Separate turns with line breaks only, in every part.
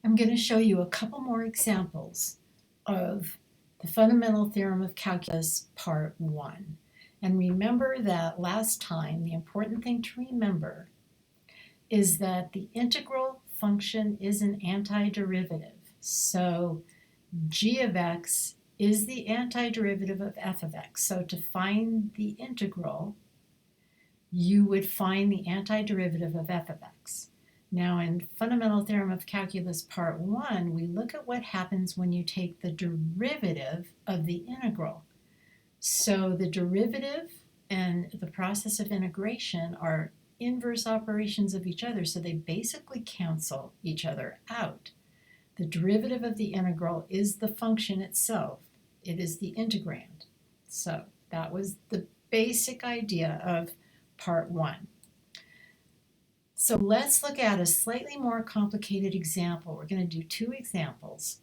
I'm going to show you a couple more examples of the fundamental theorem of calculus part 1. And remember that last time, the important thing to remember is that the integral function is an antiderivative. So g of x is the antiderivative of f of x. So to find the integral, you would find the antiderivative of f of x. Now in Fundamental Theorem of Calculus Part 1, we look at what happens when you take the derivative of the integral. So the derivative and the process of integration are inverse operations of each other, so they basically cancel each other out. The derivative of the integral is the function itself. It is the integrand. So that was the basic idea of Part 1. So let's look at a slightly more complicated example. We're going to do two examples.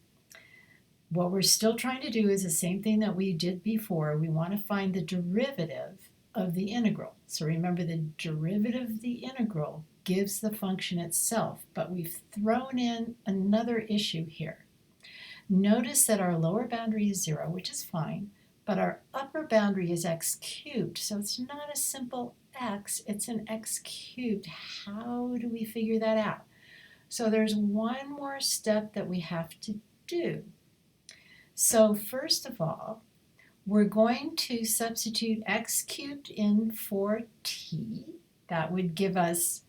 What we're still trying to do is the same thing that we did before. We want to find the derivative of the integral. So remember, the derivative of the integral gives the function itself, but we've thrown in another issue here. Notice that our lower boundary is 0, which is fine, but our upper boundary is x cubed, so it's not a simple x, it's an x cubed. How do we figure that out? So there's one more step that we have to do. So first of all, we're going to substitute x cubed in for t. That would give us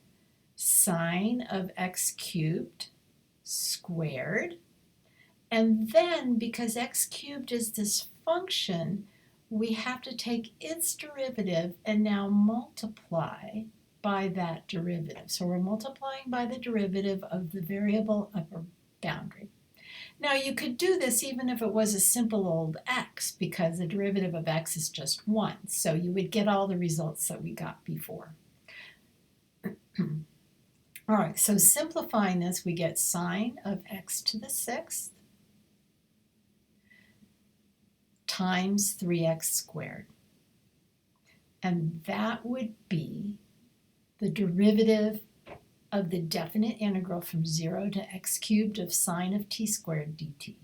sine of x cubed squared. And then, because x cubed is this function, we have to take its derivative and now multiply by that derivative. So we're multiplying by the derivative of the variable upper boundary. Now you could do this even if it was a simple old x, because the derivative of x is just 1. So you would get all the results that we got before. All right, so simplifying this, we get sine of x to the 6th times 3x squared. And that would be the derivative of the definite integral from 0 to x cubed of sine of t squared dt.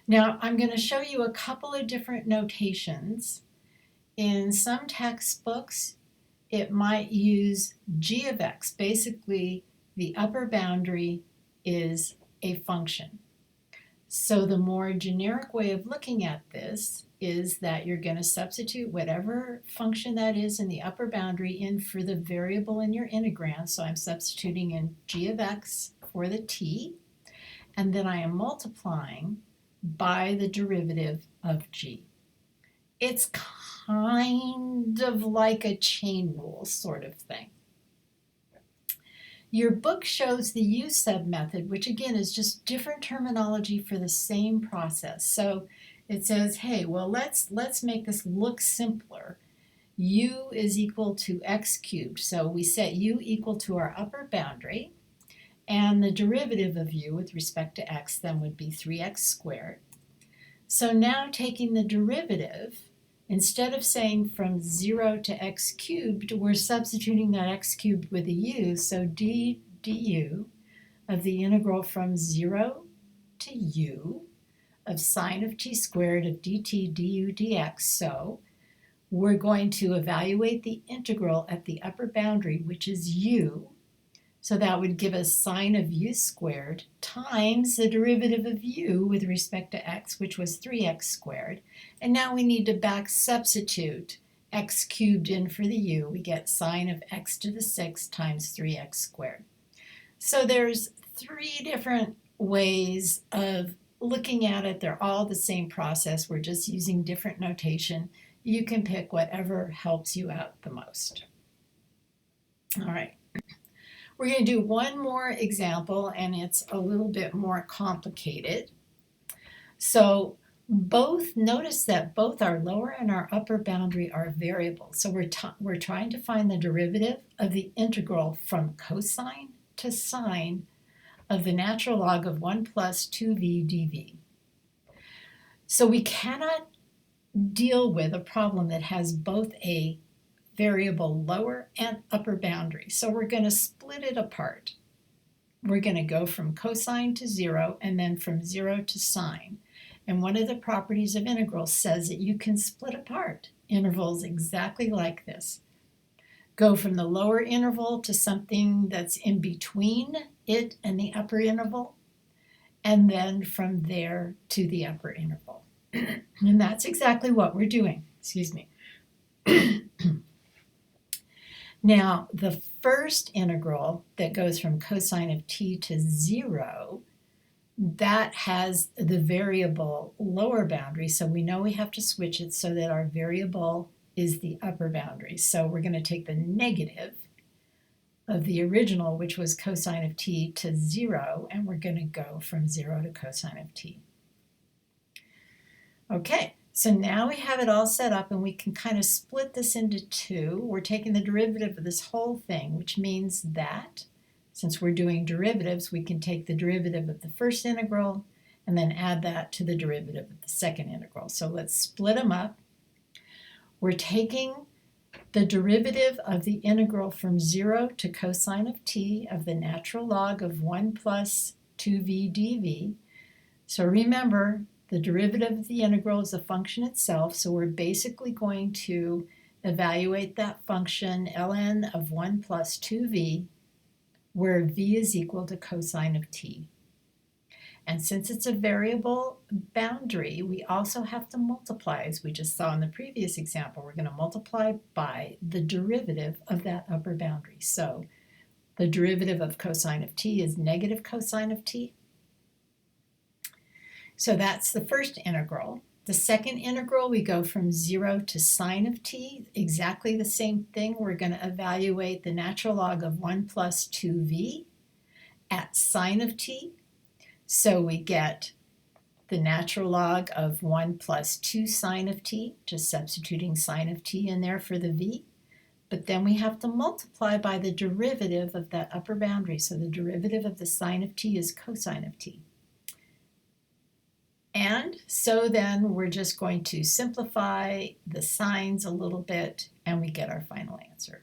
Now I'm going to show you a couple of different notations. In some textbooks, it might use g of x. Basically, the upper boundary is a function. So the more generic way of looking at this is that you're going to substitute whatever function that is in the upper boundary in for the variable in your integrand. So I'm substituting in g of x for the t, and then I am multiplying by the derivative of g. It's kind of like a chain rule sort of thing. Your book shows the U-sub method, which again is just different terminology for the same process. So it says, hey, well, let's make this look simpler. U is equal to x cubed. So we set U equal to our upper boundary, and the derivative of U with respect to x then would be 3x squared. So now taking the derivative, instead of saying from 0 to x cubed, we're substituting that x cubed with a u, so d du of the integral from 0 to u of sine of t squared of dt du dx. So we're going to evaluate the integral at the upper boundary, which is u. So that would give us sine of u squared times the derivative of u with respect to x, which was 3x squared. And now we need to back substitute x cubed in for the u. We get sine of x to the 6th times 3x squared. So there's 3 different ways of looking at it. They're all the same process. We're just using different notation. You can pick whatever helps you out the most. All right. We're going to do one more example, and it's a little bit more complicated. So notice that both our lower and our upper boundary are variables. So we're trying to find the derivative of the integral from cosine to sine of the natural log of 1 plus 2v dv. So we cannot deal with a problem that has both a variable lower and upper boundary. So we're going to split it apart. we're going to go from cosine to 0 and then from 0 to sine. And one of the properties of integrals says that you can split apart intervals exactly like this. Go from the lower interval to something that's in between it and the upper interval, and then from there to the upper interval. And that's exactly what we're doing. Excuse me. Now, the first integral that goes from cosine of t to 0, that has the variable lower boundary, so we know we have to switch it so that our variable is the upper boundary. So we're going to take the negative of the original, which was cosine of t, to 0, and we're going to go from 0 to cosine of t. Okay, so now we have it all set up and we can kind of split this into two. We're taking the derivative of this whole thing, which means that since we're doing derivatives, we can take the derivative of the first integral and then add that to the derivative of the second integral. So let's split them up. We're taking the derivative of the integral from 0 to cosine of t of the natural log of 1 plus 2v dv. So remember, the derivative of the integral is the function itself, so we're basically going to evaluate that function ln of 1 plus 2v, where v is equal to cosine of t. And since it's a variable boundary, we also have to multiply, as we just saw in the previous example. We're going to multiply by the derivative of that upper boundary. So the derivative of cosine of t is negative cosine of t. So that's the first integral. The second integral, we go from 0 to sine of t, exactly the same thing. We're going to evaluate the natural log of 1 plus 2v at sine of t. So we get the natural log of 1 plus 2 sine of t, just substituting sine of t in there for the v. But then we have to multiply by the derivative of that upper boundary. So the derivative of the sine of t is cosine of t. And so then we're just going to simplify the signs a little bit and we get our final answer.